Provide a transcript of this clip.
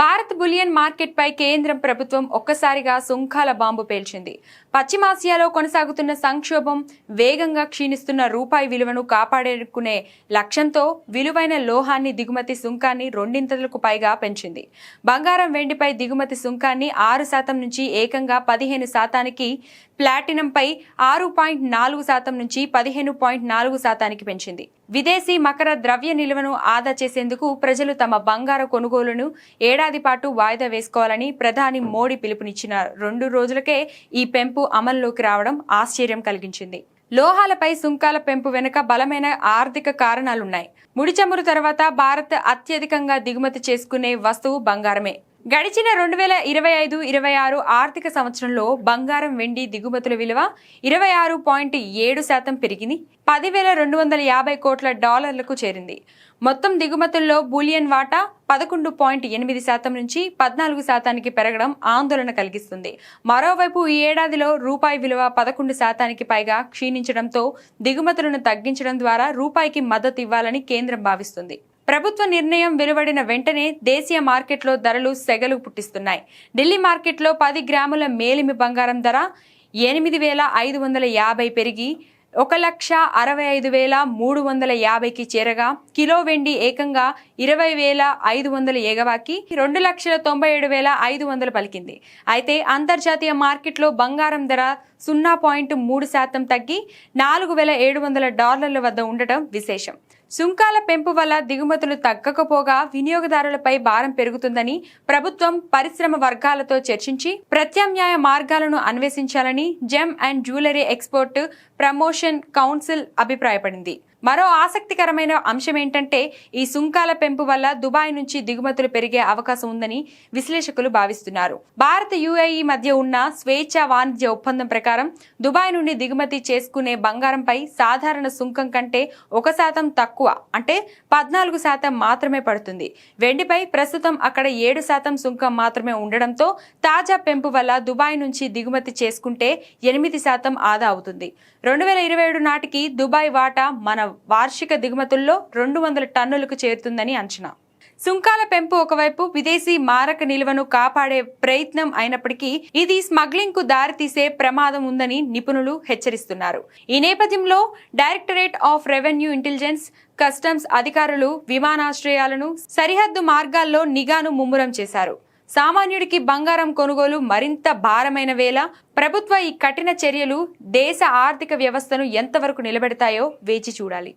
Bharat bullion market పై కేంద్రం ప్రభుత్వం ఒక్కసారిగా సుంకాల బాంబు పేల్చింది. పశ్చిమాసియాలో కొనసాగుతున్న సంక్షోభం, వేగంగా క్షీణిస్తున్న రూపాయి విలువను కాపాడుకునే లక్ష్యంతో విలువైన లోహాన్ని దిగుమతి సుంకాన్ని రెండింతలకు పైగా పెంచింది. బంగారం, వెండిపై దిగుమతి సుంకాన్ని 6% నుంచి ఏకంగా 15%కి, ప్లాటినంపై 6.4% నుంచి 15.4%కి పెంచింది. విదేశీ మకర ద్రవ్య నిల్వను ఆదా చేసేందుకు ప్రజలు తమ బంగారు కొనుగోలును ఏడాది పాటు వాయిదా వేసుకోవాలని ప్రధాని మోడీ పిలుపునిచ్చిన 2 రోజులకే ఈ పెంపు అమల్లోకి రావడం ఆశ్చర్యం కలిగించింది. లోహాలపై సుంకాల పెంపు వెనుక బలమైన ఆర్థిక కారణాలున్నాయి. ముడి చమురు తర్వాత భారత్ అత్యధికంగా దిగుమతి చేసుకునే వస్తువు బంగారమే. గడిచిన 2025-26 ఆర్థిక సంవత్సరంలో బంగారం, వెండి దిగుమతుల విలువ 26.7% పెరిగింది. 10,250 కోట్ల డాలర్లకు చేరింది. మొత్తం దిగుమతుల్లో బులియన్ వాటా 11.8% నుంచి 14%కి పెరగడం ఆందోళన కలిగిస్తుంది. మరోవైపు ఈ ఏడాదిలో రూపాయి విలువ 11%కి పైగా క్షీణించడంతో దిగుమతులను తగ్గించడం ద్వారా రూపాయికి మద్దతు ఇవ్వాలని కేంద్రం భావిస్తుంది. ప్రభుత్వ నిర్ణయం వెలువడిన వెంటనే దేశీయ మార్కెట్లో ధరలు సెగలు పుట్టిస్తున్నాయి. ఢిల్లీ మార్కెట్లో 10 గ్రాముల మేలిమి బంగారం ధర 8,550 పెరిగి 1,65,350కి చేరగా, కిలో వెండి ఏకంగా 20,500 ఎగవాకి 2,97,500 పలికింది. అయితే అంతర్జాతీయ మార్కెట్లో బంగారం ధర 0.3% తగ్గి $4,700 వద్ద ఉండటం విశేషం. సుంకాల పెంపు వల్ల దిగుమతులు తగ్గకపోగా వినియోగదారులపై భారం పెరుగుతుందని ప్రభుత్వం పరిశ్రమ వర్గాలతో చర్చించి ప్రత్యామ్నాయ మార్గాలను అన్వేషించాలని gem and jewellery export promotion council అభిప్రాయపడింది. మరో ఆసక్తికరమైన అంశం ఏంటంటే, ఈ సుంకాల పెంపు వల్ల దుబాయ్ నుంచి దిగుమతులు పెరిగే అవకాశం ఉందని విశ్లేషకులు భావిస్తున్నారు. భారత్, యుఏఈ మధ్య ఉన్న స్వేచ్ఛా వాణిజ్య ఒప్పందం ప్రకారం దుబాయ్ నుండి దిగుమతి చేసుకునే బంగారంపై సాధారణ సుంకం కంటే 1% తక్కువ, అంటే 14% మాత్రమే పడుతుంది. వెండిపై ప్రస్తుతం అక్కడ 7% సుంకం మాత్రమే ఉండడంతో తాజా పెంపు వల్ల దుబాయ్ నుంచి దిగుమతి చేసుకుంటే 8% ఆదా అవుతుంది. 2027 నాటికి దుబాయ్ వాటా మన వార్షిక దిగుమతుల్లో 200 టన్నులకు చేరుతుందని అంచనా. సుంకాల పెంపు ఒకవైపు విదేశీ మారక నిల్వను కాపాడే ప్రయత్నం అయినప్పటికీ ఇది స్మగ్లింగ్ కు దారితీసే ప్రమాదం ఉందని నిపుణులు హెచ్చరిస్తున్నారు. ఈ నేపథ్యంలో directorate of revenue intelligence, customs అధికారులు విమానాశ్రయాలను, సరిహద్దు మార్గాల్లో నిఘాను ముమ్మరం చేశారు. సామాన్యుడికి బంగారం కొనుగోలు మరింత భారమైన వేళ ప్రభుత్వ ఈ కఠిన చర్యలు దేశ ఆర్థిక వ్యవస్థను ఎంతవరకు నిలబెడతాయో వేచి చూడాలి.